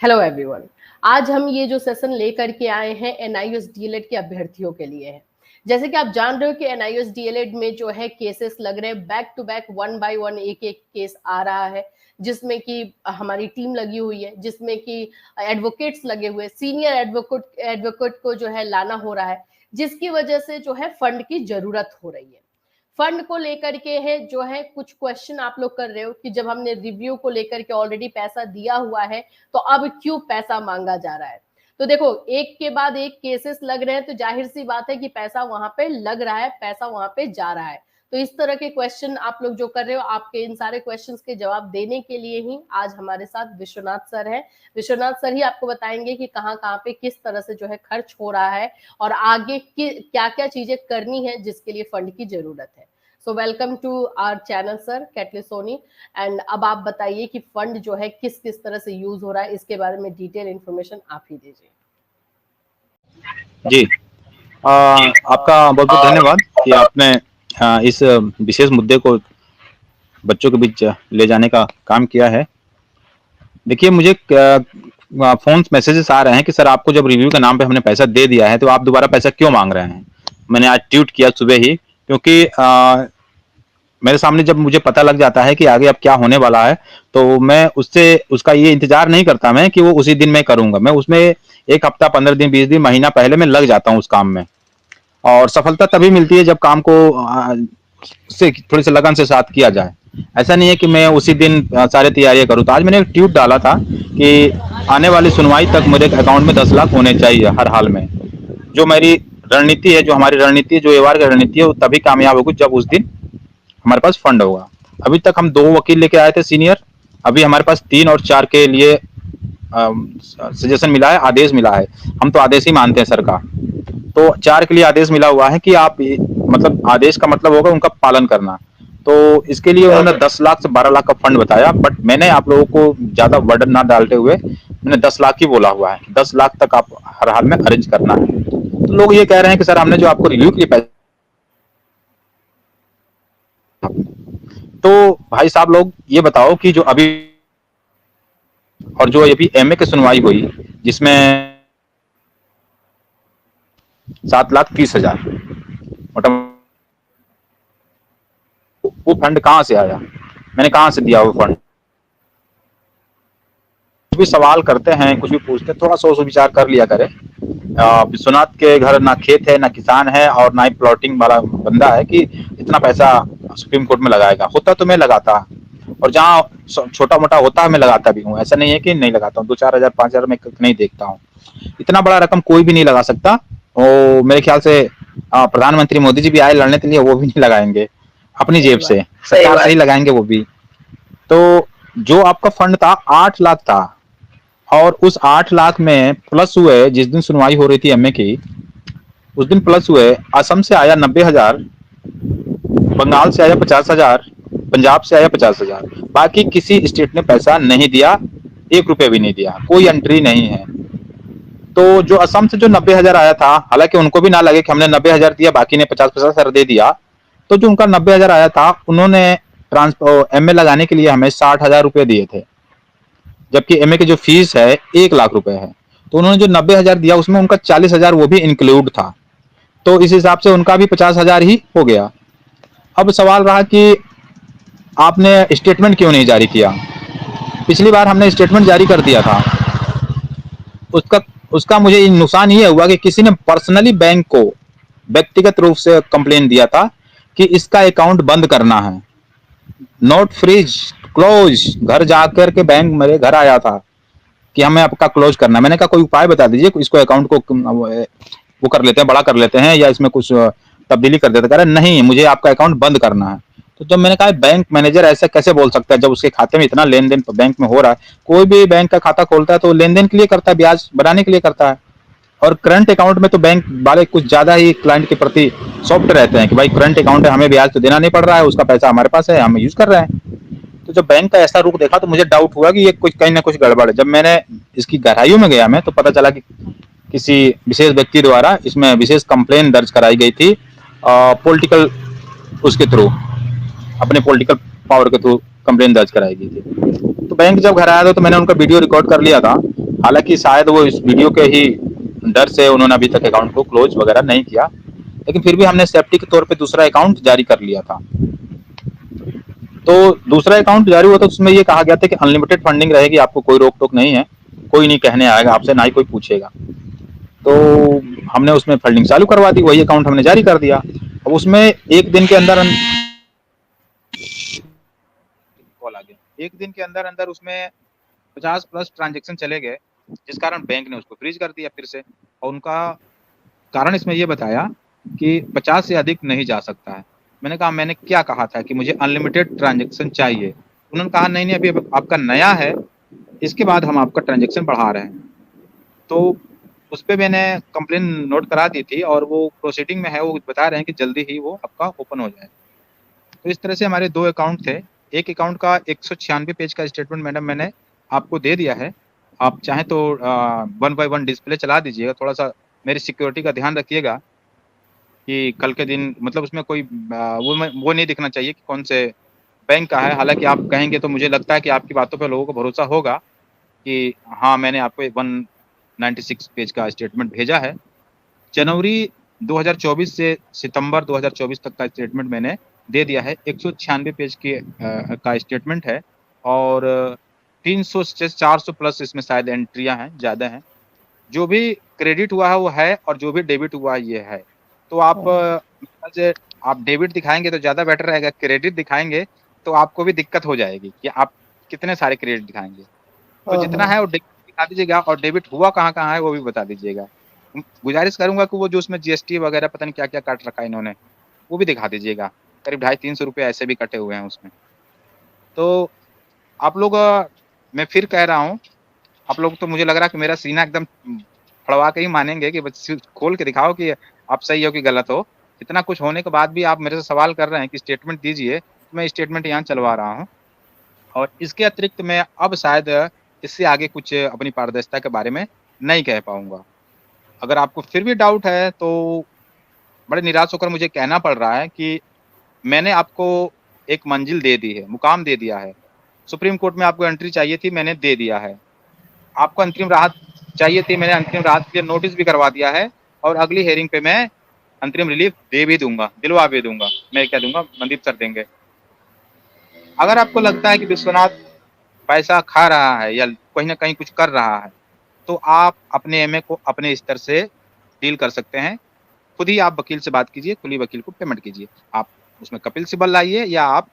Hello everyone. आज हम ये जो सेशन लेकर के आए हैं एनआईएस डीएलएड के अभ्यर्थियों के लिए है। जैसे कि आप जान रहे हो कि एनआईएस डीएलएड में जो है केसेस लग रहे हैं, back to back, one by one एक एक केस आ रहा है, जिसमें कि हमारी टीम लगी हुई है, जिसमें कि एडवोकेट्स लगे हुए, सीनियर एडवोकेट को जो है लाना हो रहा है, जिसकी वजह से जो है फंड की जरूरत हो रही है। फंड को लेकर के है जो है कुछ क्वेश्चन आप लोग कर रहे हो कि जब हमने रिव्यू को लेकर के ऑलरेडी पैसा दिया हुआ है तो अब क्यों पैसा मांगा जा रहा है। तो देखो, एक के बाद एक केसेस लग रहे हैं, तो जाहिर सी बात है कि पैसा वहां पे लग रहा है, पैसा वहां पे जा रहा है। तो इस तरह के क्वेश्चन आप लोग जो कर रहे हो, आपके इन सारे क्वेश्चंस के जवाब देने के लिए ही आज हमारे साथ विश्वनाथ सर हैं। विश्वनाथ सर ही आपको बताएंगे कि कहाँ कहाँ पे किस तरह से जो है खर्च हो रहा है और आगे क्या क्या चीजें करनी है जिसके लिए फंड की जरूरत है। So welcome to our channel sir, catalyst Soni. And अब आप बताइए कि फंड जो है किस किस तरह से यूज हो रहा है, इसके बारे में डिटेल इंफॉर्मेशन आप ही दीजिए। जी, आपका बहुत बहुत धन्यवाद कि आपने इस विशेष मुद्दे को बच्चों के बीच ले जाने का काम किया है। देखिए, मुझे फोन मैसेजेस आ रहे हैं कि सर आपको जब रिव्यू के नाम पे हमने पैसा दे दिया है तो आप दोबारा पैसा क्यों मांग रहे हैं। मैंने आज ट्वीट किया सुबह ही, क्योंकि मेरे सामने जब मुझे पता लग जाता है कि आगे अब क्या होने वाला है तो मैं उसका ये इंतजार नहीं करता मैं कि वो उसी दिन मैं करूंगा। मैं उसमें 1 हफ्ता, 15 दिन, 20 दिन, महीना पहले मैं लग जाता हूँ उस काम में। और सफलता तभी मिलती है जब काम को से थोड़ी सी लगन से साथ किया जाए। ऐसा नहीं है कि मैं उसी दिन सारे तैयारियां करूँ। तो आज मैंने एक ट्वीट डाला था कि आने वाली सुनवाई तक मेरे अकाउंट में 10 लाख होने चाहिए हर हाल में। जो मेरी रणनीति है, जो हमारी रणनीति है, जो एवार की रणनीति है, वो तभी कामयाब होगी जब उस दिन हमारे पास फंड होगा। अभी तक हम 2 वकील लेके आए थे सीनियर, अभी हमारे पास 3 और 4 के लिए सजेशन मिला है, आदेश मिला है। हम तो आदेश ही मानते हैं सर का। तो 4 के लिए आदेश मिला हुआ है कि आप, मतलब आदेश का मतलब होगा उनका पालन करना। तो इसके लिए उन्होंने 10 लाख से 12 लाख का फंड बताया, बट मैंने आप लोगों को ज्यादा बर्डन ना डालते हुए मैंने 10 लाख ही बोला हुआ है। 10 लाख तक आप हर हाल में अरेंज करना है। तो लोग ये कह रहे हैं कि सर हमने जो आपको रिव्यू के लिए पैसे, तो भाई साहब लोग ये बताओ कि जो अभी और जो अभी एमए की सुनवाई हुई जिसमें 7,30,000 वो फंड कहाँ से आया, मैंने कहाँ से दिया वो फंड। कुछ भी सवाल करते हैं, कुछ भी पूछते हैं, थोड़ा सोच विचार कर लिया करें। विश्वनाथ के घर ना खेत है, ना किसान है, और ना ही प्लॉटिंग वाला बंदा है कि इतना पैसा सुप्रीम कोर्ट में लगाएगा। होता तो मैं लगाता, और जहाँ छोटा मोटा होता है मैं लगाता भी हूँ। ऐसा नहीं है कि नहीं लगाता हूँ। 2-4 हजार 5 हजार में नहीं देखता हूँ। इतना बड़ा रकम कोई भी नहीं लगा सकता। और मेरे ख्याल से प्रधानमंत्री मोदी जी भी आए लड़ने के लिए, वो भी नहीं लगाएंगे अपनी जेब से, सरकार से ही लगाएंगे वो भी। तो जो आपका फंड था 8 लाख था, और उस 8 लाख में प्लस हुए, जिस दिन सुनवाई हो रही थी एमए की उस दिन प्लस हुए, असम से आया 90,000, बंगाल से आया 50,000, पंजाब से आया 50,000। बाकी किसी स्टेट ने पैसा नहीं दिया, 1 रुपये भी नहीं दिया, कोई एंट्री नहीं है। तो जो असम से जो 90,000 आया था, हालांकि उनको भी ना लगे कि हमने 90,000 दिया, बाकी ने 50,000 दे दिया। तो जो उनका 90,000 आया था, उन्होंने एमए लगाने के लिए हमें 60,000 रुपये दिए थे, जबकि एमए की जो फीस है 1 लाख रुपए है। तो उन्होंने जो 90,000 दिया उसमें उनका 40,000 वो भी इंक्लूड था। तो इस हिसाब से उनका भी 50,000 ही हो गया। अब सवाल रहा कि आपने स्टेटमेंट क्यों नहीं जारी किया। पिछली बार हमने स्टेटमेंट जारी कर दिया था। उसका मुझे नुकसान ये हुआ कि किसी ने पर्सनली बैंक को व्यक्तिगत रूप से कंप्लेन दिया था कि इसका अकाउंट बंद करना है, नोट फ्रीज, क्लोज। घर जाकर के बैंक मेरे घर आया था कि हमें आपका क्लोज करना है। मैंने कहा कोई उपाय बता दीजिए, इसको अकाउंट को वो कर लेते हैं, बड़ा कर लेते हैं, या इसमें कुछ तब्दीली कर देते। कह रहे नहीं, मुझे आपका अकाउंट बंद करना है। तो जब मैंने कहा बैंक मैनेजर ऐसा कैसे बोल सकता है जब उसके खाते में इतना लेन देन बैंक में हो रहा है। कोई भी बैंक का खाता खोलता है तो लेन देन के लिए करता है, ब्याज बनाने के लिए करता है। और करंट अकाउंट में तो बैंक वाले कुछ ज्यादा ही क्लाइंट के प्रति सॉफ्ट रहते हैं कि भाई करंट अकाउंट है, हमें ब्याज तो देना नहीं पड़ रहा है, उसका पैसा हमारे पास है, हम यूज कर रहे हैं। तो जब बैंक का ऐसा रुख देखा तो मुझे डाउट हुआ कि ये कुछ कहीं ना कुछ गड़बड़ है। जब मैंने इसकी गहराइयों में गया मैं, तो पता चला कि किसी विशेष व्यक्ति द्वारा इसमें विशेष कंप्लेन दर्ज कराई गई थी, पॉलिटिकल उसके थ्रू, अपने पॉलिटिकल पावर के थ्रू कंप्लेन दर्ज कराई गई थी। तो बैंक जब घर आया था तो मैंने उनका वीडियो रिकॉर्ड कर लिया था। हालांकि शायद वो इस वीडियो के ही डर से उन्होंने अभी तक अकाउंट को क्लोज वगैरह नहीं किया, लेकिन फिर भी हमने सेफ्टी के तौर पे दूसरा अकाउंट जारी कर लिया था। तो दूसरा अकाउंट जारी हुआ तो उसमें ये कहा गया था कि अनलिमिटेड फंडिंग रहेगी, आपको कोई रोक टोक नहीं है, कोई नहीं कहने आएगा आपसे, ना ही कोई पूछेगा। तो हमने उसमें फंडिंग चालू करवा दी, वही अकाउंट हमने जारी कर दिया। अब उसमें एक दिन के अंदर कॉल आ गया, एक दिन के अंदर अंदर उसमें 50+ ट्रांजेक्शन चले गए, जिस कारण बैंक ने उसको फ्रीज कर दिया फिर से। और उनका कारण इसमें ये बताया कि 50 से अधिक नहीं जा सकता है। मैंने कहा मैंने क्या कहा था कि मुझे अनलिमिटेड ट्रांजेक्शन चाहिए। उन्होंने कहा नहीं नहीं, अभी आपका नया है, इसके बाद हम आपका ट्रांजेक्शन बढ़ा रहे हैं। तो उस पर मैंने कंप्लेन नोट करा दी थी और वो प्रोसीडिंग में है, वो बता रहे हैं कि जल्दी ही वो आपका ओपन हो जाए। तो इस तरह से हमारे 2 अकाउंट थे। एक अकाउंट का 196 पेज का स्टेटमेंट मैडम मैंने आपको दे दिया है, आप चाहें तो 1 बाय 1 डिस्प्ले चला दीजिएगा। थोड़ा सा मेरी सिक्योरिटी का ध्यान रखिएगा कि कल के दिन मतलब उसमें कोई वो नहीं दिखना चाहिए कि कौन से बैंक का है। हालांकि आप कहेंगे तो मुझे लगता है कि आपकी बातों पर लोगों को भरोसा होगा कि हाँ मैंने आपको 196 पेज का स्टेटमेंट भेजा है। जनवरी 2024 से सितंबर 2024 तक का स्टेटमेंट मैंने दे दिया है। 196 पेज का स्टेटमेंट है और 300 से 400 प्लस इसमें शायद एंट्रियां हैं, ज़्यादा हैं। जो भी क्रेडिट हुआ है वो है और जो भी डेबिट हुआ है ये है। तो आप डेबिट दिखाएंगे तो ज़्यादा बेटर रहेगा, क्रेडिट दिखाएंगे तो आपको भी दिक्कत हो जाएगी कि आप कितने सारे क्रेडिट दिखाएंगे। तो जितना है वो डेबिट दिखा दीजिएगा और डेबिट हुआ कहाँ है वो भी बता दीजिएगा। गुजारिश करूंगा कि वो जो उसमें जीएसटी वगैरह पता नहीं क्या क्या काट रखा है इन्होंने, वो भी दिखा दीजिएगा। करीब 250-300 रुपये ऐसे भी कटे हुए हैं उसमें। तो आप लोग मैं फिर कह रहा हूँ, आप लोग तो मुझे लग रहा है कि मेरा सीना एकदम फड़वा के ही मानेंगे कि बस खोल के दिखाओ कि आप सही हो कि गलत हो। इतना कुछ होने के बाद भी आप मेरे से सवाल कर रहे हैं कि स्टेटमेंट दीजिए, तो मैं स्टेटमेंट यहाँ चलवा रहा हूँ। और इसके अतिरिक्त मैं अब शायद इससे आगे कुछ अपनी पारदर्शिता के बारे में नहीं कह पाऊँगा। अगर आपको फिर भी डाउट है तो बड़े निराश होकर मुझे कहना पड़ रहा है कि मैंने आपको एक मंजिल दे दी है, मुकाम दे दिया है। सुप्रीम कोर्ट में आपको एंट्री चाहिए थी, मैंने दे दिया है। आपको अंतरिम राहत चाहिए थी, मैंने अंतरिम राहत के लिए नोटिस भी करवा दिया है और अगली हियरिंग पे मैं अंतरिम रिलीफ दे भी दूंगा, दिलवा भी दूंगा। मैं क्या दूंगा, मंदिर सर देंगे। अगर आपको लगता है कि विश्वनाथ पैसा खा रहा है या कहीं ना कहीं कुछ कर रहा है, तो आप अपने एमए को अपने स्तर से डील कर सकते हैं। खुद ही आप वकील से बात कीजिए, खुद ही वकील को पेमेंट कीजिए। आप उसमें कपिल सिब्बल लाइए या आप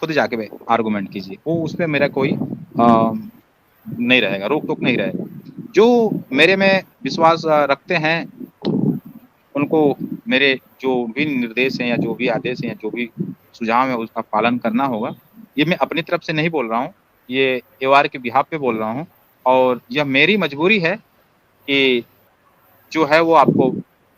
खुद जाके आर्गूमेंट कीजिए, वो उसमें मेरा कोई नहीं रहेगा, रोक टोक नहीं रहेगा। जो मेरे में विश्वास रखते हैं उनको मेरे जो भी निर्देश हैं या जो भी आदेश हैं या जो भी सुझाव है उसका पालन करना होगा। ये मैं अपनी तरफ से नहीं बोल रहा हूँ, ये एवार के बिहाफ पे बोल रहा हूँ और यह मेरी मजबूरी है कि जो है वो आपको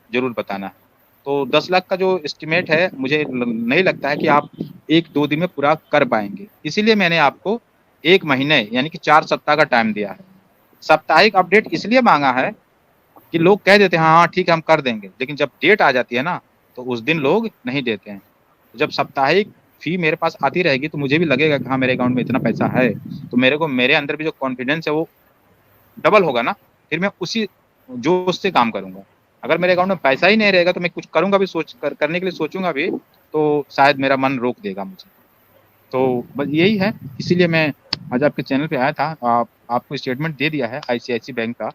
ज़रूर बताना है। तो 10 लाख का जो एस्टिमेट है मुझे नहीं लगता है कि आप 1-2 दिन में पूरा कर पाएँगे। इसीलिए मैंने आपको 1 महीने यानी कि 4 सप्ताह का टाइम दिया है। साप्ताहिक अपडेट इसलिए माँगा है कि लोग कह देते हैं हाँ, ठीक है हम कर देंगे, लेकिन जब डेट आ जाती है ना तो उस दिन लोग नहीं देते हैं। जब साप्ताहिक फ़ी मेरे पास आती रहेगी तो मुझे भी लगेगा कि हाँ, मेरे अकाउंट में इतना पैसा है, तो मेरे अंदर भी जो कॉन्फिडेंस है वो डबल होगा ना, फिर मैं उसी जोश से काम करूँगा। अगर मेरे अकाउंट में पैसा ही नहीं रहेगा तो मैं कुछ करूँगा भी, करने के लिए सोचूँगा भी तो शायद मेरा मन रोक देगा मुझे। तो बस यही है, इसीलिए मैं आज आपके चैनल पे आया था। आपको स्टेटमेंट दे दिया है आईसीआईसी बैंक का,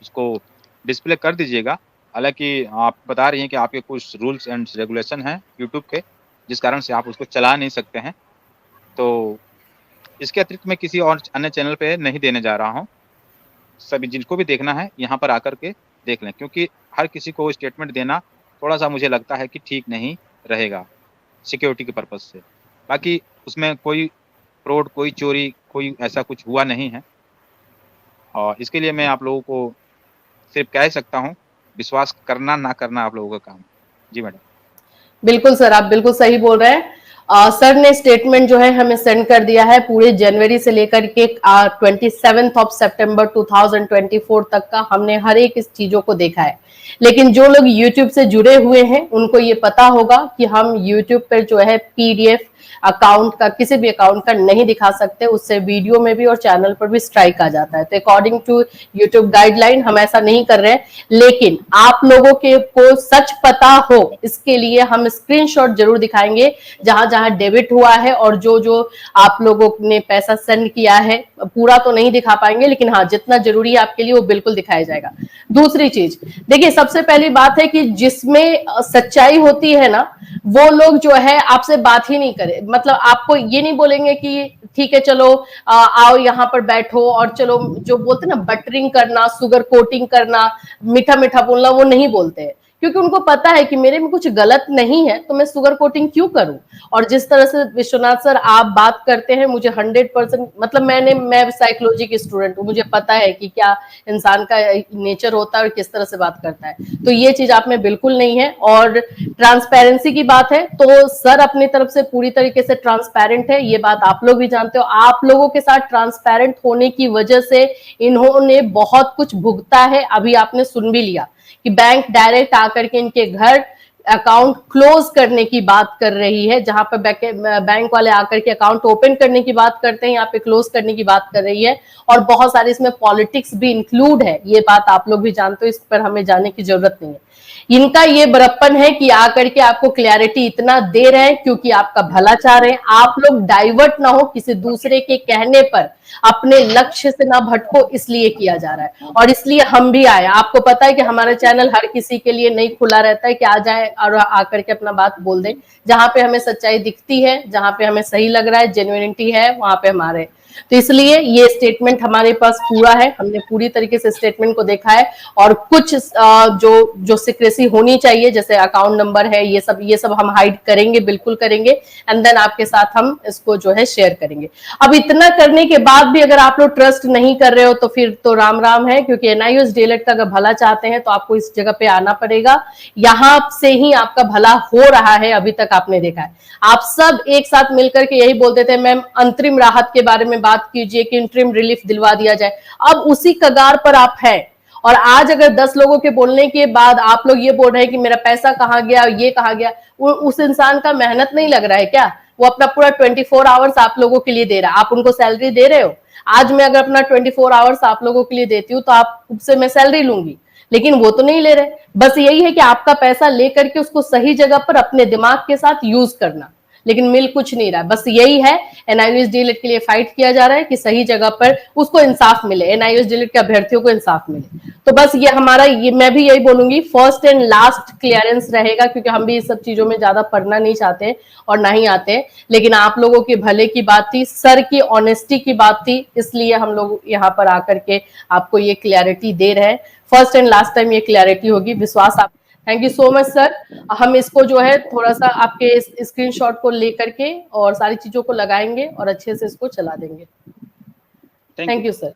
उसको डिस्प्ले कर दीजिएगा। हालाँकि आप बता रही हैं कि आपके कुछ रूल्स एंड रेगुलेशन हैं यूट्यूब के, जिस कारण से आप उसको चला नहीं सकते हैं। तो इसके अतिरिक्त मैं किसी और अन्य चैनल पे नहीं देने जा रहा हूँ। सभी जिनको भी देखना है यहाँ पर आकर के देख लें, क्योंकि हर किसी को स्टेटमेंट देना थोड़ा-सा मुझे लगता है कि ठीक नहीं रहेगा, सिक्योरिटी के पर्पज़ से। बाकी उसमें कोई फ्रॉड, कोई चोरी, कोई ऐसा कुछ हुआ नहीं है और इसके लिए मैं आप लोगों को सिर्फ़ कह सकता हूँ, विश्वास करना ना करना आप लोगों का काम है। जी मैडम। बिल्कुल सर, आप बिल्कुल सही बोल रहे हैं। सर ने स्टेटमेंट जो है हमें सेंड कर दिया है पूरे जनवरी से लेकर के 27 ऑफ सितंबर 2024 तक का। हमने हर एक इस चीजों को देखा है, लेकिन जो लोग YouTube से जुड़े हुए हैं उनको ये पता होगा कि हम YouTube पर जो है PDF अकाउंट का, किसी भी अकाउंट का नहीं दिखा सकते, उससे वीडियो में भी और चैनल पर भी स्ट्राइक आ जाता है। तो अकॉर्डिंग टू यूट्यूब गाइडलाइन हम ऐसा नहीं कर रहे हैं, लेकिन आप लोगों के को सच पता हो इसके लिए हम स्क्रीनशॉट जरूर दिखाएंगे, जहां जहां डेबिट हुआ है और जो जो आप लोगों ने पैसा सेंड किया है। पूरा तो नहीं दिखा पाएंगे, लेकिन हाँ जितना जरूरी है आपके लिए वो बिल्कुल दिखाया जाएगा। दूसरी चीज देखिए, सबसे पहली बात है कि जिसमें सच्चाई होती है ना, वो लोग जो है आपसे बात ही नहीं करे, मतलब आपको ये नहीं बोलेंगे कि ठीक है चलो आओ यहाँ पर बैठो और चलो, जो बोलते ना बटरिंग करना, सुगर कोटिंग करना, मीठा मीठा बोलना, वो नहीं बोलते हैं, क्योंकि उनको पता है कि मेरे में कुछ गलत नहीं है तो मैं सुगर कोटिंग क्यों करूं। और जिस तरह से विश्वनाथ सर आप बात करते हैं, मुझे 100% मतलब मैं साइकोलॉजी की स्टूडेंट हूँ, मुझे पता है कि क्या इंसान का नेचर होता है और किस तरह से बात करता है, तो ये चीज आप में बिल्कुल नहीं है। और ट्रांसपेरेंसी की बात है तो सर अपनी तरफ से पूरी तरीके से ट्रांसपेरेंट है, ये बात आप लोग भी जानते हो। आप लोगों के साथ ट्रांसपेरेंट होने की वजह से इन्होंने बहुत कुछ भुगता है, अभी आपने सुन भी लिया कि बैंक डायरेक्ट आकर के इनके घर अकाउंट क्लोज करने की बात कर रही है, जहां पर बैंक वाले आकर के अकाउंट ओपन करने की बात करते हैं, यहाँ पे क्लोज करने की बात कर रही है। और बहुत सारे इसमें पॉलिटिक्स भी इंक्लूड है, ये बात आप लोग भी जानते हो, इस पर हमें जाने की जरूरत नहीं है। इनका ये बड़प्पन है कि आकर के आपको क्लैरिटी इतना दे रहे हैं क्योंकि आपका भला चाह रहे हैं, आप लोग डाइवर्ट ना हो किसी दूसरे के कहने पर, अपने लक्ष्य से ना भटको, इसलिए किया जा रहा है। और इसलिए हम भी आए, आपको पता है कि हमारा चैनल हर किसी के लिए नहीं खुला रहता है कि आ जाए और आकर के अपना बात बोल दे। जहां पे हमें सच्चाई दिखती है, जहां पे हमें सही लग रहा है, जेन्युइनिटी है, वहां पे हमारे, तो इसलिए ये स्टेटमेंट हमारे पास पूरा है, हमने पूरी तरीके से स्टेटमेंट को देखा है। और कुछ जो सीक्रेसी होनी चाहिए, जैसे अकाउंट नंबर है, ये सब हम हाइड करेंगे, बिल्कुल करेंगे, एंड देन आपके साथ हम इसको जो है शेयर करेंगे। अब इतना करने के बाद भी अगर आप लोग ट्रस्ट नहीं कर रहे हो तो फिर तो राम राम है, क्योंकि एनआईओएस डीएलएड का अगर भला चाहते हैं तो आपको इस जगह पे आना पड़ेगा, यहां से ही आपका भला हो रहा है। अभी तक आपने देखा है, आप सब एक साथ मिलकर के यही बोलते थे मैम अंतरिम राहत के बारे में बात कीजिए कि इंटरिम रिलीफ दिलवा दिया जाए, अब उसी कगार पर आप हैं। और आज अगर 10 लोगों के बोलने के बाद आप लोग ये बोल रहे हैं कि मेरा पैसा कहाँ गया, ये कहाँ गया, उस इंसान का मेहनत नहीं लग रहा है क्या? वो अपना पूरा 24 आवर्स आप लोगों के लिए दे रहा है, आप उनको सैलरी दे रहे हो। आज मैं अगर अपना 24 आवर्स आप लोगों के लिए देती हूँ तो आपसे मैं सैलरी लूंगी, लेकिन वो तो नहीं ले रहे। बस यही है कि आपका पैसा लेकर के उसको सही जगह पर अपने दिमाग के साथ यूज करना, लेकिन मिल कुछ नहीं रहा। बस यही है, एनआईओएस डीएलएड के लिए फाइट किया जा रहा है कि सही जगह पर उसको इंसाफ मिले, एनआईओएस डीएलएड के अभ्यर्थियों को इंसाफ मिले। तो बस ये हमारा, ये मैं भी यही बोलूंगी, फर्स्ट एंड लास्ट क्लियरेंस रहेगा, क्योंकि हम भी इस सब चीजों में ज्यादा पढ़ना नहीं चाहते और ना ही आते, लेकिन आप लोगों के भले की बात थी, सर की ऑनेस्टी की बात थी, इसलिए हम लोग यहाँ पर आकर के आपको ये क्लैरिटी दे रहे हैं। फर्स्ट एंड लास्ट टाइम ये क्लैरिटी होगी, विश्वास आप। Thank you so much sir. हम इसको जो है थोड़ा सा आपके स्क्रीनशॉट को लेकर के और सारी चीजों को लगाएंगे और अच्छे से इसको चला देंगे। Thank you sir.